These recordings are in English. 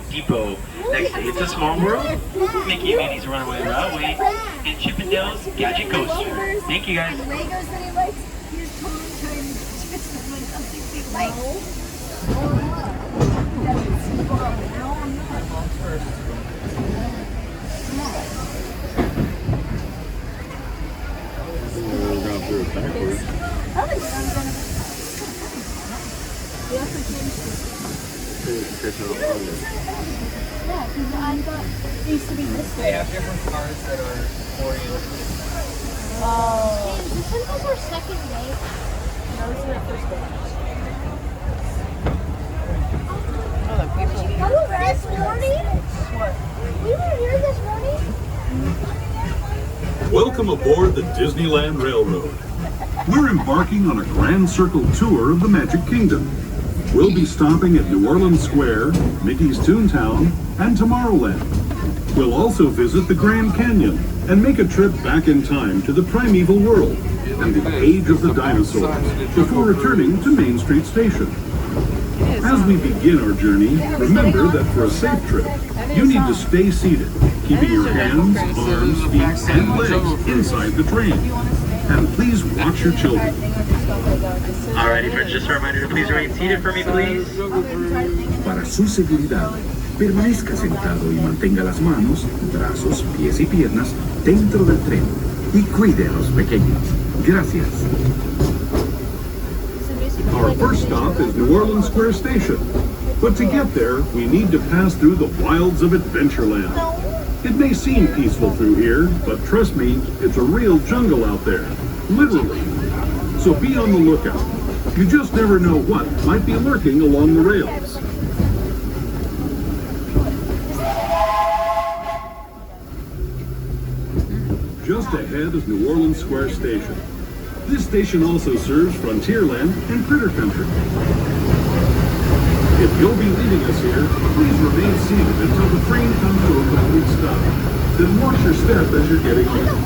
Depot. Next to It's a Small World, Mickey and Minnie's Runaway Railway, and Chippendale's Gadget Coaster. Thank you guys. Legos that he likes. He's totally trying to just like something he likes. We're going through it backwards. We also changed yeah, because I thought it used to be this way. They have different cars that are for you. Oh. This one was our second day. No, this is our first day. Oh, the people. Hello, this morning? What? We were here this morning? Welcome aboard the Disneyland Railroad. We're embarking on a grand circle tour of the Magic Kingdom. We'll be stopping at New Orleans Square, Mickey's Toontown, and Tomorrowland. We'll also visit the Grand Canyon and make a trip back in time to the primeval world and the age of the dinosaurs before returning to Main Street Station. As we begin our journey, remember that for a safe trip, you need to stay seated, keeping your hands, arms, feet, and legs inside the train. And please watch your children. Alrighty, friends, just a reminder to please remain seated for me, please. Para su seguridad, permanezca sentado y mantenga las manos, brazos, pies y piernas dentro del tren y cuide a los pequeños. Gracias. Our first stop is New Orleans Square Station. But to get there, we need to pass through the wilds of Adventureland. It may seem peaceful through here, but trust me, it's a real jungle out there. Literally. So be on the lookout. You just never know what might be lurking along the rails. Just ahead is New Orleans Square Station. This station also serves Frontierland and Critter Country. If you'll be leaving us here, please remain seated until the train comes to a complete stop. Then watch your step as you're getting on.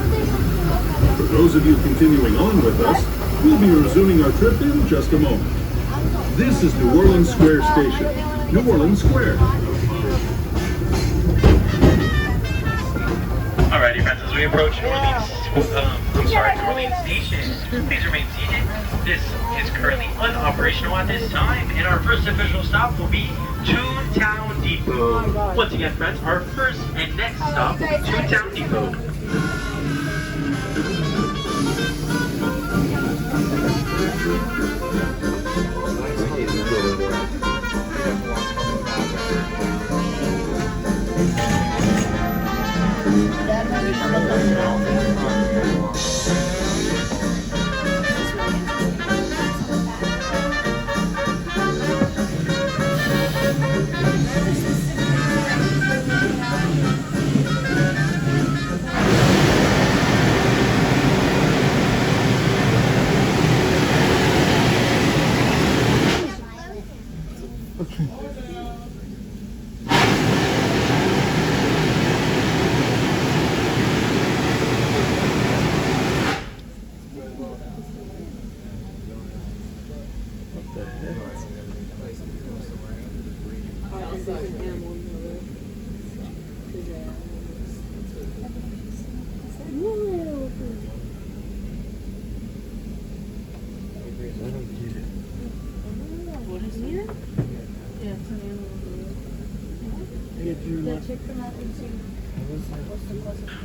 For those of you continuing on with us, we'll be resuming our trip in just a moment. This is New Orleans Square Station. New Orleans Square. Alrighty, friends, as we approach New Orleans Station, please remain seated. This is currently unoperational at this time, and our first official stop will be Toontown Depot. Once again, friends, our first and next stop will be Toontown Depot.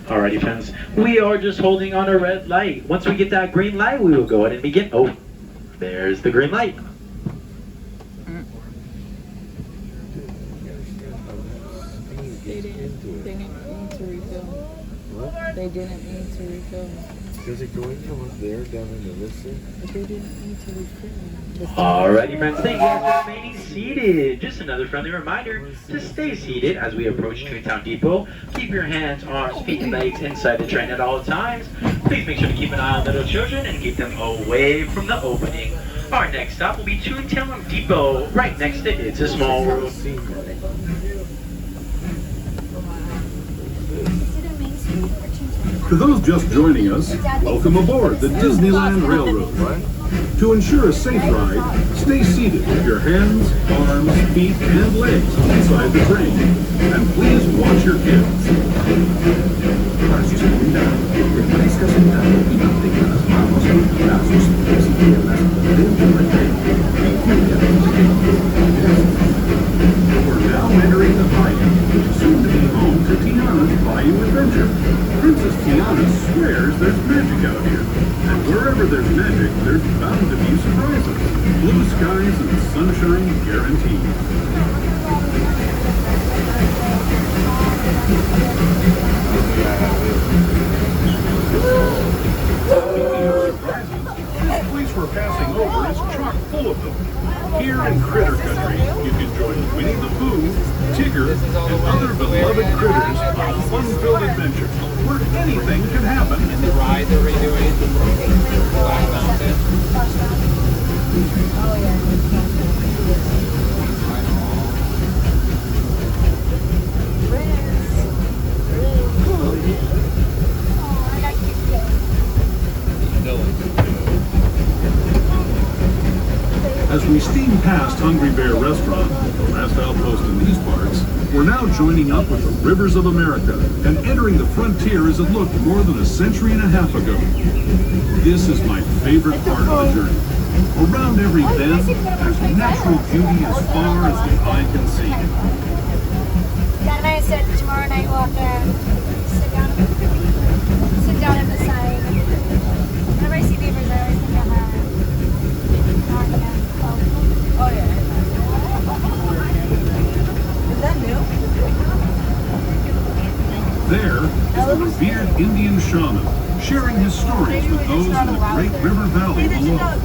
Alrighty, friends, we are just holding on a red light. Once we get that green light, we will go ahead and begin. Oh, there's the green light. They didn't mean to refill. What? They didn't mean to refill. Does it go in from up there down into this thing? But they didn't mean to refill. Alrighty, friends, thank you guys for remaining seated. Just another friendly reminder to stay seated as we approach Toontown Depot. Keep your hands, arms, feet, and legs inside the train at all times. Please make sure to keep an eye on little children and keep them away from the opening. Our next stop will be Toontown Depot, right next to It's a Small World. To those just joining us, welcome aboard the Disneyland Railroad. To ensure a safe ride, stay seated with your hands, arms, feet, and legs inside the train. And please watch your kids. Para su seguridad, permanezca sentado y mantenga las manos, brazos, pies y piernas dentro del tren. Y cuide a los pequeños. Gracias. We're now entering the Bayou, soon to be home to Tiana's Bayou Adventure. Princess Tiana swears there's magic out here. And wherever there's magic, there's bound to be surprises. Blue skies and sunshine guaranteed. Speaking of surprises, this place we're passing over is chock full of them. Here in Critter Country, you can join Winnie the Pooh, Tigger, and other beloved critters on a fun-filled adventure where anything can happen. The ride they're redoing, Black Mountain. As we steam past Hungry Bear Restaurant, the last outpost in these parts, we're now joining up with the rivers of America and entering the frontier as it looked more than a century and a half ago. This is my favorite part of the journey. Around every bend, there's natural beauty as far as the eye can see. Dad and I said tomorrow night we'll have to sit down at the side. Whenever I see beavers, I always think of Oh yeah. Is that new? There is the revered Indian shaman, sharing his stories with those in the Great River Valley below.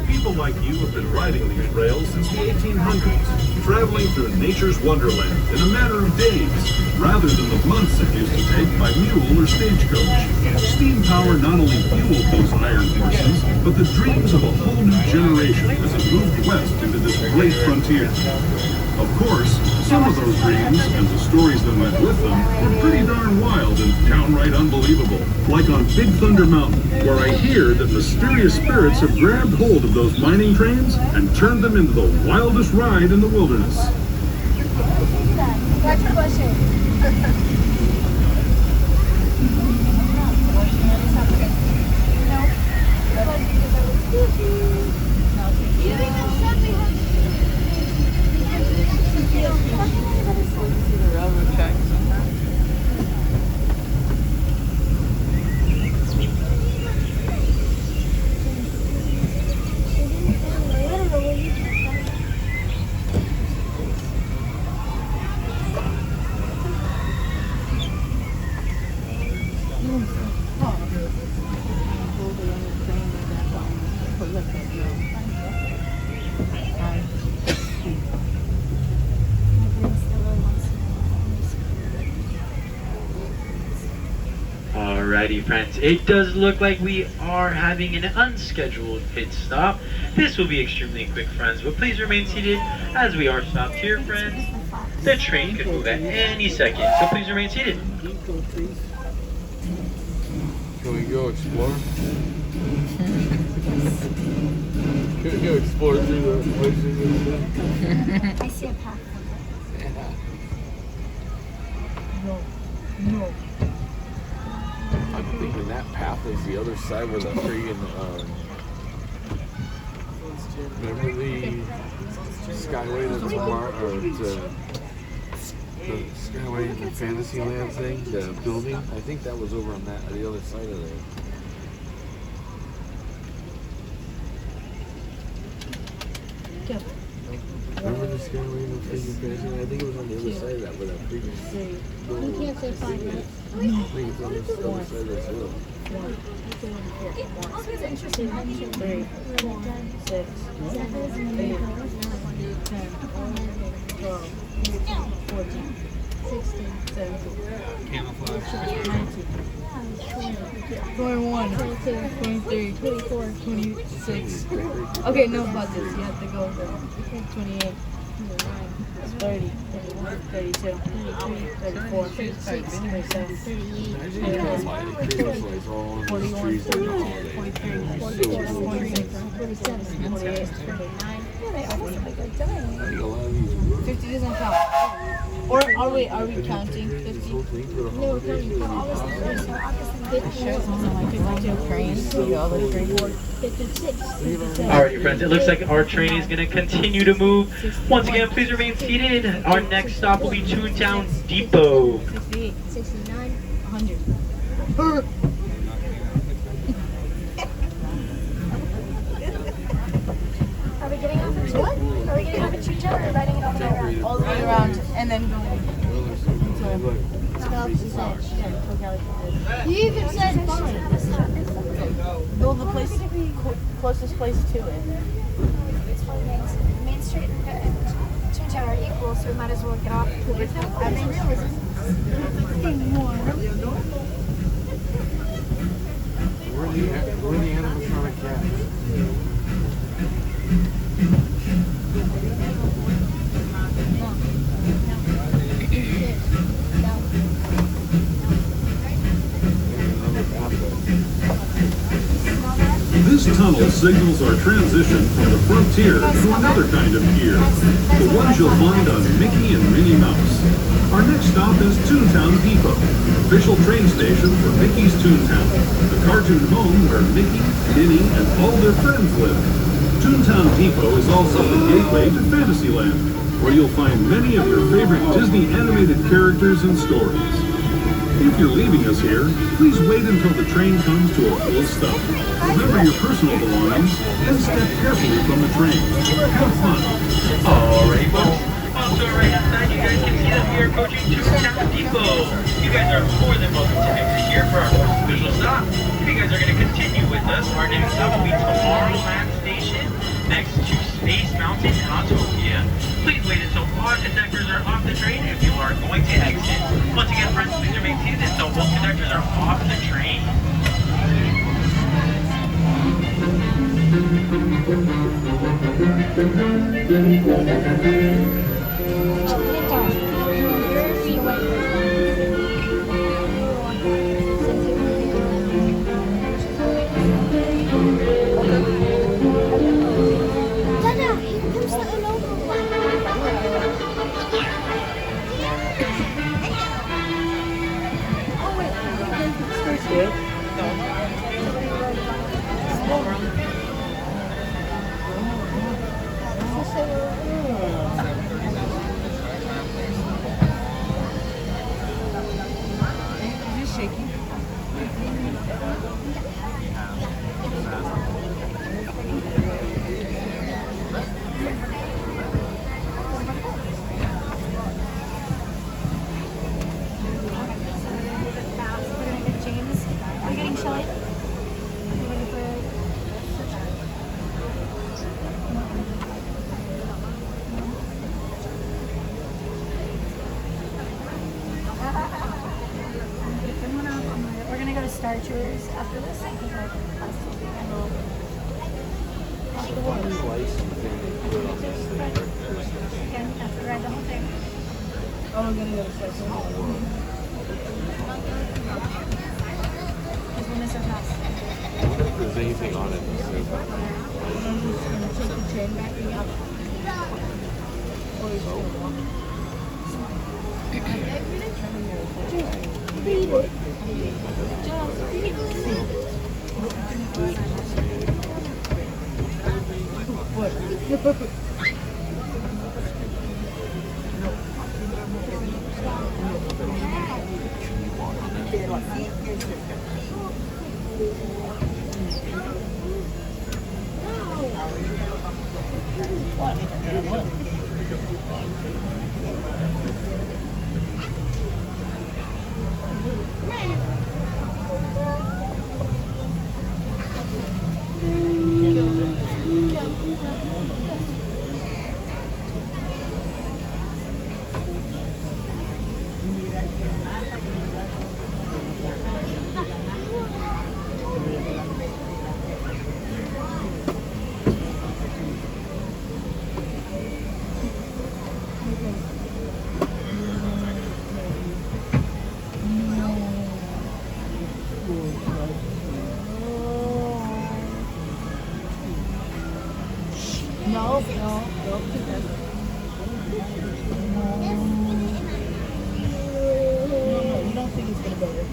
People like you have been riding these rails since the 1800s, traveling through nature's wonderland in a matter of days, rather than the months it used to take by mule or stagecoach. Steam power not only fueled those iron horses, but the dreams of a whole new generation as it moved west into this great frontier. Of course, some of those dreams and the stories that went with them were pretty darn wild and downright unbelievable. Like on Big Thunder Mountain, where I hear that mysterious spirits have grabbed hold of those mining trains and turned them into the wildest ride in the wilderness. That's a question. The railroad tracks. Alrighty friends, it does look like we are having an unscheduled pit stop. This will be extremely quick friends, but please remain seated as we are stopped here friends. The train could move at any second, so please remain seated. Can we go explore? Can we go explore through the places and stuff? I see a path. No. I'm thinking that path is the other side where the freaking, remember the Skyway to Tomorrow, or the Skyway in the Fantasyland thing, the building? I think that was over on that, the other side of there. Remember the Skyway in the freaking Fantasyland? I think it was on the other side of that, where that freaking... You can't say 5 minutes. I think it's on the other side of this hill. 3, 6, 8, 10, 12, 14, 16, 17, Camouflage. 19, 21, 23, 24, 26. Okay, no buses. You have to go 28, 30, 31, 32, 33, 34, 36, 37, 38, 41, 42, 43, 44, 46, 47, 48, 49, 50 doesn't count. Or are we counting 50? No, we're counting obviously. So obviously, Sure, something like 52 cranes. You got all the cranes. 56. Alrighty, friends, it looks like our train is going to continue to move. Once again, please remain seated. Our next stop will be Toontown Depot. 68, 69. 100. Are we getting off at what? Are we getting off at Toontown or riding it all the way around? All the way around and then going. You even said fine. Well, the place, closest place to it. It's fine. Main Street and Toontown are equal, so we might as well get off. I mean, realism. Where are the animatronic cats? This tunnel signals our transition from the frontier to another kind of gear, the ones you'll find on Mickey and Minnie Mouse. Our next stop is Toontown Depot, official train station for Mickey's Toontown, the cartoon home where Mickey, Minnie, and all their friends live. Toontown Depot is also the gateway to Fantasyland, where you'll find many of your favorite Disney animated characters and stories. If you're leaving us here, please wait until the train comes to a full stop. Remember your personal belongings and step carefully from the train. Have fun. Alrighty, folks. Also, right outside, you guys can see that we are approaching Toontown Depot. You guys are more than welcome to exit here for our first official stop. If you guys are going to continue with us, our next stop will be Tomorrowland Station, next to Space Mountain and Autopia. Please wait until all conductors are off the train if you are going to exit. Once again, friends, please remain seated until both conductors are off the train. Dada, here comes the logo. Is it shaking? James, are you getting Shelly? We're gonna go to Star Tours after this. I think like last weekend. Again, have to ride the whole thing. Oh, we're gonna go to Star Tours. Because we'll miss our class. If there's anything on it, I'm just gonna take the train back up. Or you just walk. No, keep that. No, you don't think it's gonna go there.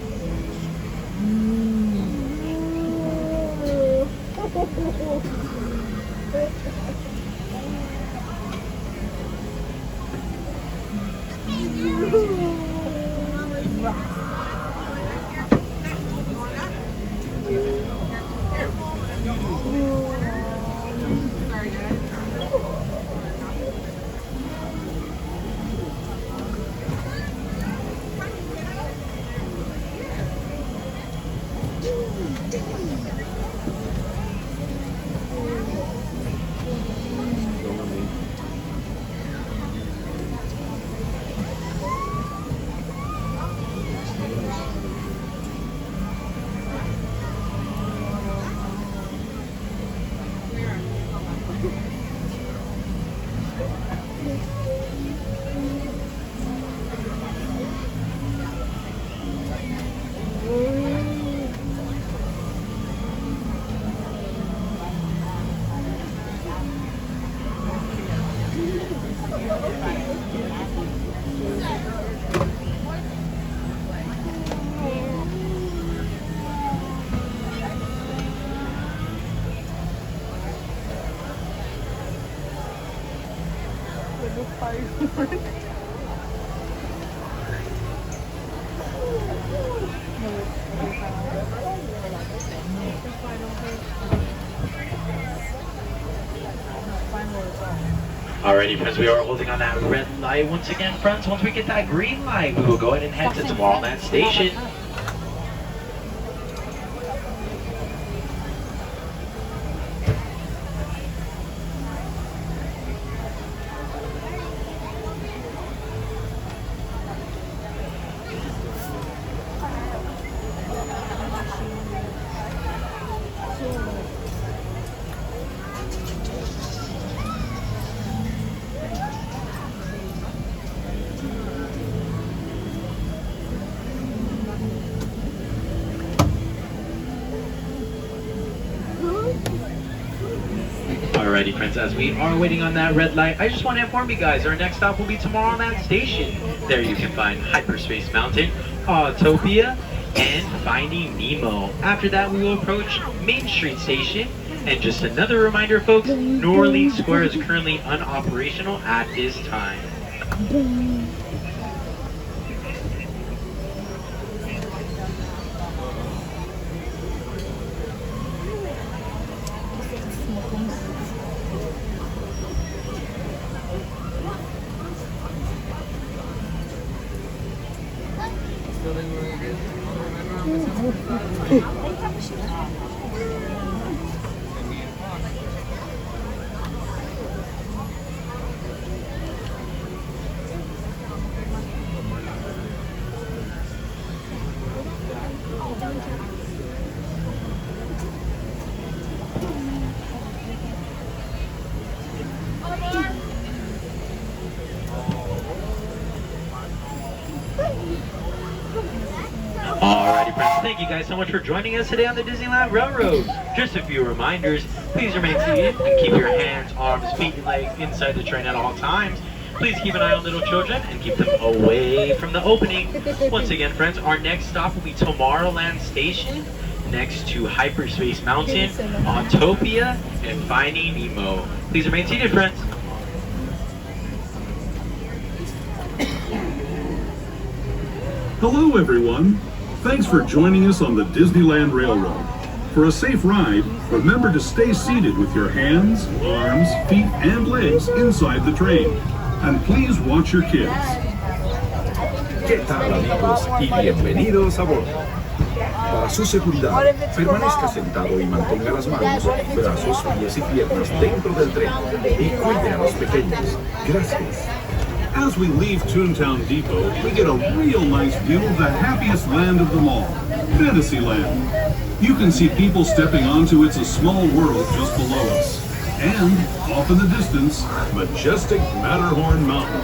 Alrighty, friends, we are holding on that red light once again, friends. Once we get that green light, we will go ahead and head to Tomorrowland Station. Alrighty, friends, as we are waiting on that red light, I just want to inform you guys, our next stop will be Tomorrowland Station. There you can find Hyperspace Mountain, Autopia, and Finding Nemo. After that, we will approach Main Street Station. And just another reminder, folks, New Orleans Square is currently unoperational at this time. Alrighty, friends, thank you guys so much for joining us today on the Disneyland Railroad. Just a few reminders, please remain seated and keep your hands, arms, feet, and legs inside the train at all times. Please keep an eye on little children and keep them away from the opening. Once again, friends, our next stop will be Tomorrowland Station, next to Hyperspace Mountain, Autopia, and Finding Nemo. Please remain seated, friends. Hello, everyone. Thanks for joining us on the Disneyland Railroad. For a safe ride, remember to stay seated with your hands, arms, feet, and legs inside the train. And please watch your kids. ¿Qué tal, amigos? Y bienvenidos a bordo. Para su seguridad, permanezca sentado y mantenga las manos, brazos, pies y piernas dentro del tren. Y cuide a los pequeños. Gracias. As we leave Toontown Depot, we get a real nice view of the happiest land of them all, Fantasyland. You can see people stepping onto It's a Small World just below us. And, off in the distance, majestic Matterhorn Mountain.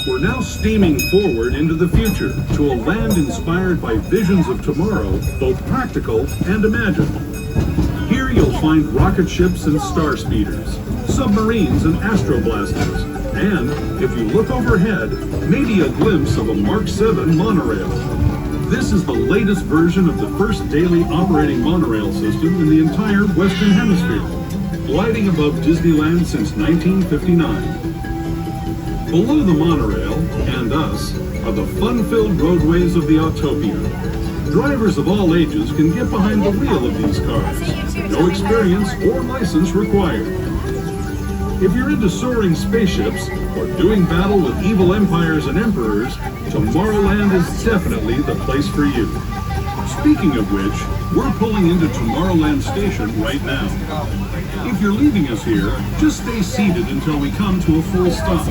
We're now steaming forward into the future to a land inspired by visions of tomorrow, both practical and imagined. Here you'll find rocket ships and star speeders, submarines and astroblasters, and, if you look overhead, maybe a glimpse of a Mark 7 monorail. This is the latest version of the first daily operating monorail system in the entire Western Hemisphere, gliding above Disneyland since 1959. Below the monorail, and us, are the fun-filled roadways of the Autopia. Drivers of all ages can get behind the wheel of these cars. No experience or license required. If you're into soaring spaceships or doing battle with evil empires and emperors, Tomorrowland is definitely the place for you. Speaking of which, we're pulling into Tomorrowland Station right now. If you're leaving us here, just stay seated until we come to a full stop.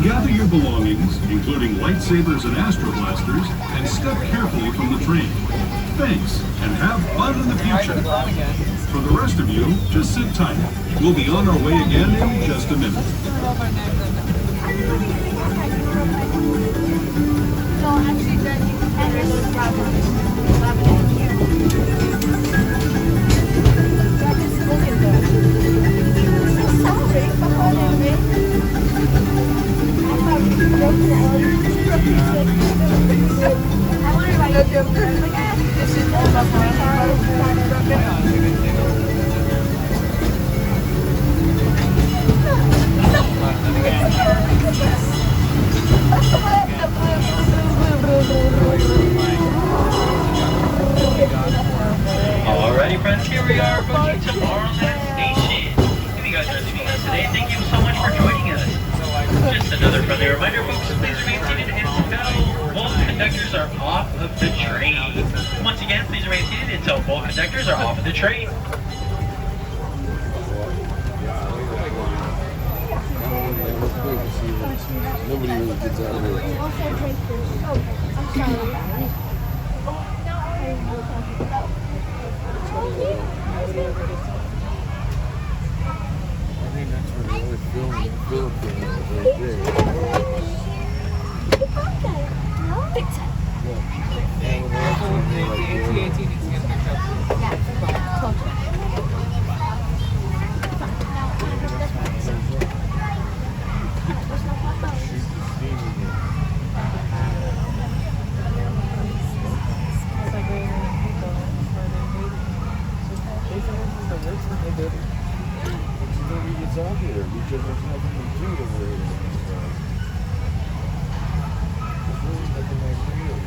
Gather your belongings, including lightsabers and astroblasters, and step carefully from the train. Thanks, and have fun in the future. For the rest of you, just sit tight. We'll be on our way again in just a minute. Alrighty, friends, here we are approaching Tomorrowland Station. If you guys are leaving us today, thank you so much for joining us. Just another friendly reminder, folks, please remain seated until both conductors are off of the train. Once again, please remain seated until both conductors are off of the train. Nobody really gets out of here. I think that's where they always film in the Philippines right there. Nobody gets out here because there's nothing to do over here. There's really nothing like real.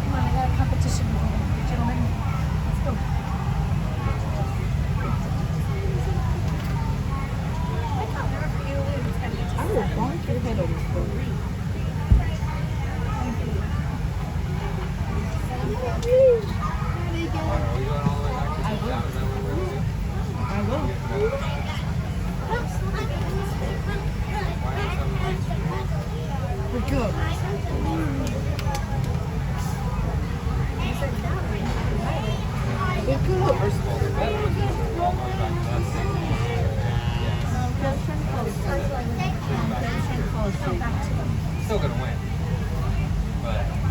Come on, I got a competition, gentlemen. Let's go. I will bonk your head over for real. I will. We're good. We're good. First of all, they're better when you roll going back to that stage. Still gonna win. But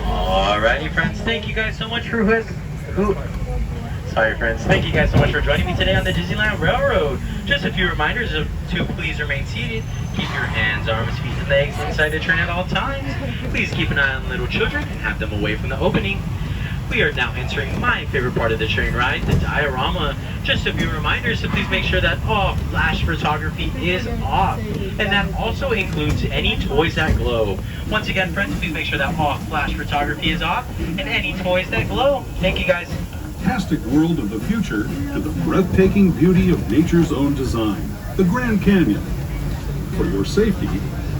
Alrighty, friends. Thank you guys so much for Sorry, friends. Thank you guys so much for joining me today on the Disneyland Railroad. Just a few reminders to please remain seated. Keep your hands, arms, feet, and legs inside the train at all times. Please keep an eye on little children and have them away from the opening. We are now entering my favorite part of the train ride, the diorama. Just a few reminders to please make sure that all flash photography is off. And that also includes any toys that glow. Once again, friends, please make sure that all flash photography is off and any toys that glow. Thank you, guys. Fantastic world of the future to the breathtaking beauty of nature's own design, the Grand Canyon. For your safety,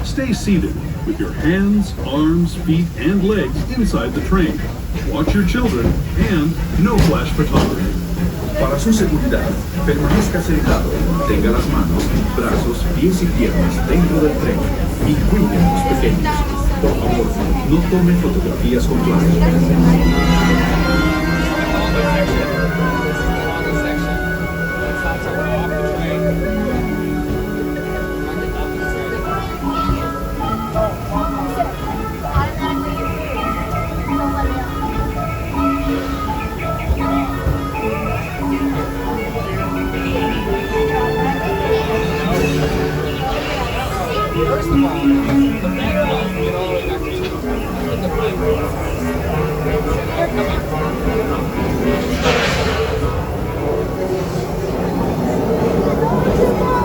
stay seated with your hands, arms, feet, and legs inside the train. Watch your children and no flash photography. Para su seguridad, permanezca sentado, tenga las manos, brazos, pies y piernas dentro del tren y cuide a los pequeños. Por favor, no tome fotografías con flash. first of all, the back wall, get all the way back to the front. Come on.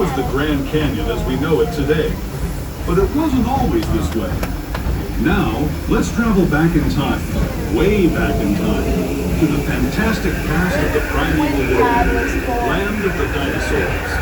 was the Grand Canyon as we know it today. But it wasn't always this way. Now, let's travel back in time, way back in time, to the fantastic past of the primeval world, land of the dinosaurs.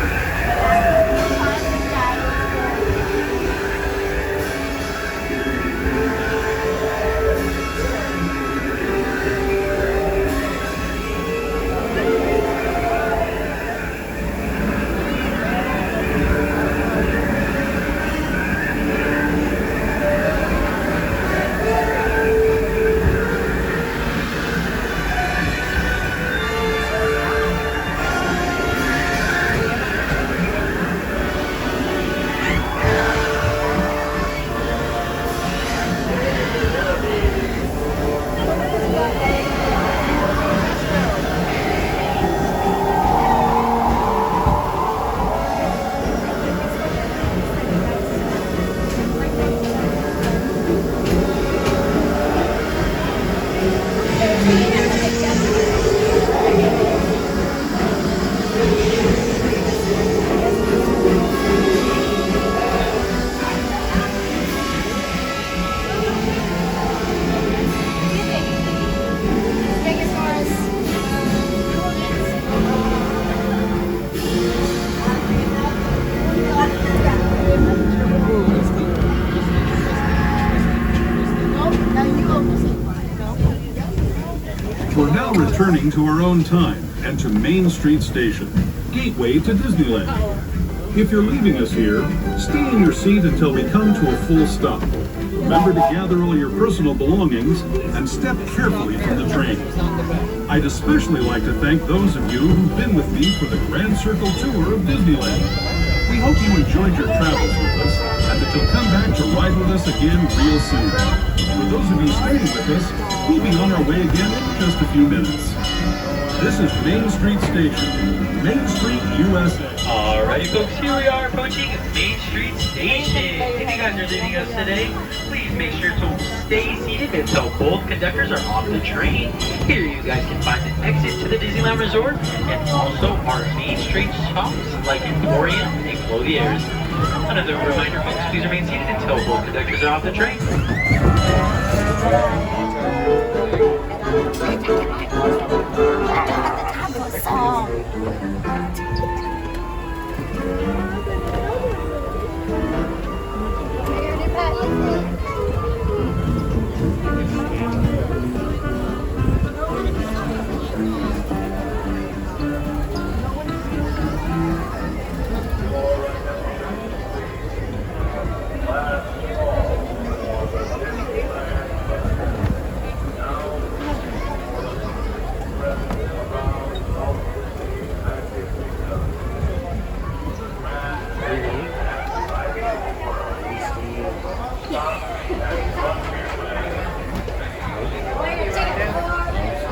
We're now returning to our own time and to Main Street Station, gateway to Disneyland. If you're leaving us here, stay in your seat until we come to a full stop. Remember to gather all your personal belongings and step carefully from the train. I'd especially like to thank those of you who've been with me for the Grand Circle Tour of Disneyland. We hope you enjoyed your travels with us and that you'll come back to ride with us again real soon. For those of you staying with us, we'll be on our way again in just a few minutes. This is Main Street Station, Main Street, USA. Alrighty folks, here we are approaching Main Street Station. If you guys are leaving us today, please make sure to stay seated until both conductors are off the train. Here you guys can find the exit to the Disneyland Resort and also our Main Street shops like Emporium and Clothiers. Another reminder folks, please remain seated until both conductors are off the train.